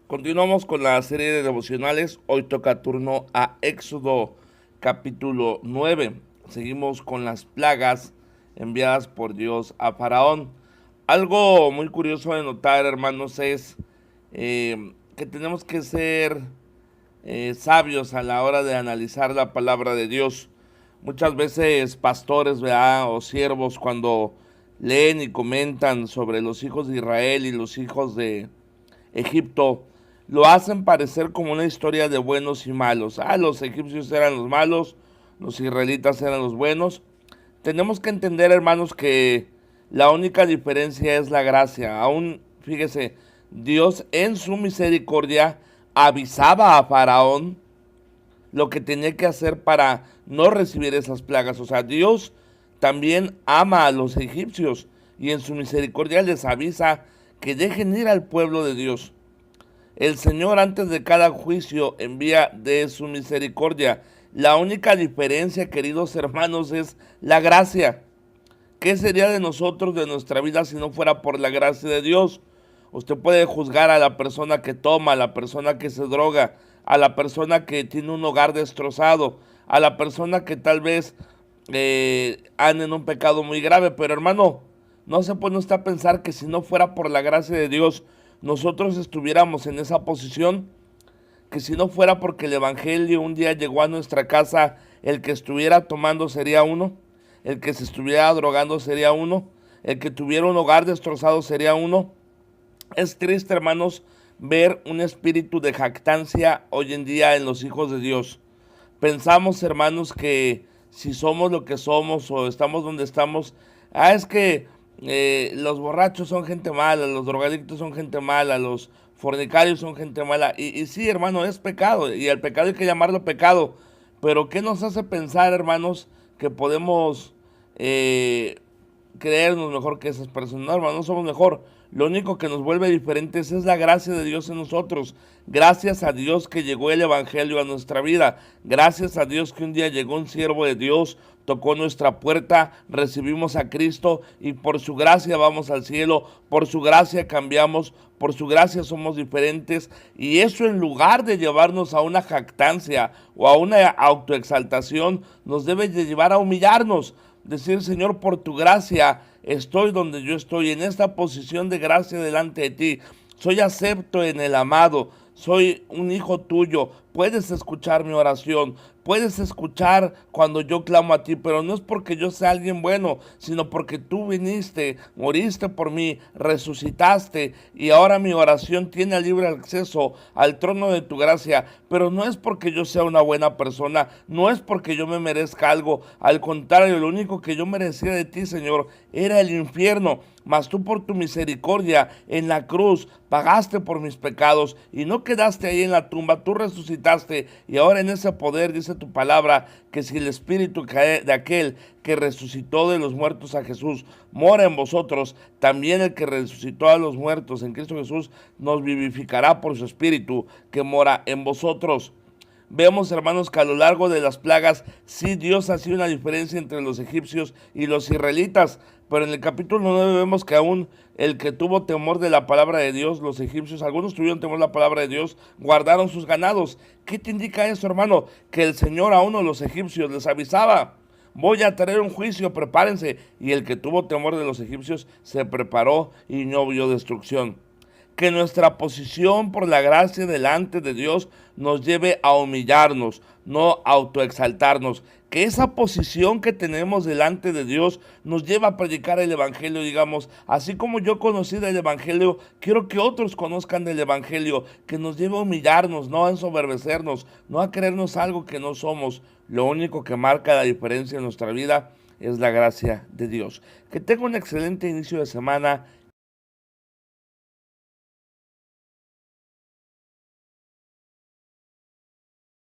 Continuamos con la serie de devocionales. Hoy toca turno a Éxodo capítulo 9. Seguimos con las plagas enviadas por Dios a Faraón. Algo muy curioso de notar, hermanos, es que tenemos que ser sabios a la hora de analizar la palabra de Dios. Muchas veces pastores, ¿verdad? O siervos, cuando leen y comentan sobre los hijos de Israel y los hijos de Egipto, lo hacen parecer como una historia de buenos y malos. Los egipcios eran los malos, los israelitas eran los buenos. Tenemos que entender, hermanos, que la única diferencia es la gracia. Aún, fíjese, Dios en su misericordia avisaba a Faraón lo que tenía que hacer para no recibir esas plagas. O sea, Dios también ama a los egipcios y en su misericordia les avisa que dejen ir al pueblo de Dios. El Señor antes de cada juicio envía de su misericordia. La única diferencia, queridos hermanos, es la gracia. ¿Qué sería de nosotros, de nuestra vida, si no fuera por la gracia de Dios? Usted puede juzgar a la persona que toma, a la persona que se droga, a la persona que tiene un hogar destrozado, a la persona que tal vez anda en un pecado muy grave. Pero hermano, no se pone usted a pensar que si no fuera por la gracia de Dios, nosotros estuviéramos en esa posición, que si no fuera porque el Evangelio un día llegó a nuestra casa, el que estuviera tomando sería uno, el que se estuviera drogando sería uno, el que tuviera un hogar destrozado sería uno. Es triste, hermanos, ver un espíritu de jactancia hoy en día en los hijos de Dios. Pensamos, hermanos, que si somos lo que somos o estamos donde estamos, es que los borrachos son gente mala, los drogadictos son gente mala, los fornicarios son gente mala. Y sí, hermano, es pecado, y el pecado hay que llamarlo pecado. Pero ¿qué nos hace pensar, hermanos, que podemos eh, creernos mejor que esas personas? No, hermano, no somos mejor. Lo único que nos vuelve diferentes es la gracia de Dios en nosotros. Gracias a Dios que llegó el Evangelio a nuestra vida. Gracias a Dios que un día llegó un siervo de Dios, tocó nuestra puerta, recibimos a Cristo y por su gracia vamos al cielo, por su gracia cambiamos, por su gracia somos diferentes. Y eso, en lugar de llevarnos a una jactancia o a una autoexaltación, nos debe de llevar a humillarnos. Decir: Señor, por tu gracia estoy donde yo estoy, en esta posición de gracia delante de ti. Soy acepto en el amado, soy un hijo tuyo. Puedes escuchar mi oración, puedes escuchar cuando yo clamo a ti, pero no es porque yo sea alguien bueno, sino porque tú viniste, moriste por mí, resucitaste y ahora mi oración tiene libre acceso al trono de tu gracia. Pero no es porque yo sea una buena persona, no es porque yo me merezca algo. Al contrario, lo único que yo merecía de ti, Señor, era el infierno. Mas tú, por tu misericordia en la cruz, pagaste por mis pecados y no quedaste ahí en la tumba, tú resucitaste. Y ahora en ese poder dice tu palabra que si el espíritu de aquel que resucitó de los muertos a Jesús mora en vosotros, también el que resucitó a los muertos en Cristo Jesús nos vivificará por su espíritu que mora en vosotros. Vemos, hermanos, que a lo largo de las plagas sí Dios hacía una diferencia entre los egipcios y los israelitas, pero en el capítulo 9 vemos que aún el que tuvo temor de la palabra de Dios, los egipcios, algunos tuvieron temor de la palabra de Dios, guardaron sus ganados. ¿Qué te indica eso, hermano? Que el Señor a uno de los egipcios les avisaba: voy a traer un juicio, prepárense. Y el que tuvo temor de los egipcios se preparó y no vio destrucción. Que nuestra posición por la gracia delante de Dios nos lleve a humillarnos, no autoexaltarnos. Que esa posición que tenemos delante de Dios nos lleva a predicar el Evangelio, digamos, así como yo conocí del Evangelio, quiero que otros conozcan del Evangelio, que nos lleve a humillarnos, no a ensoberbecernos, no a creernos algo que no somos. Lo único que marca la diferencia en nuestra vida es la gracia de Dios. Que tenga un excelente inicio de semana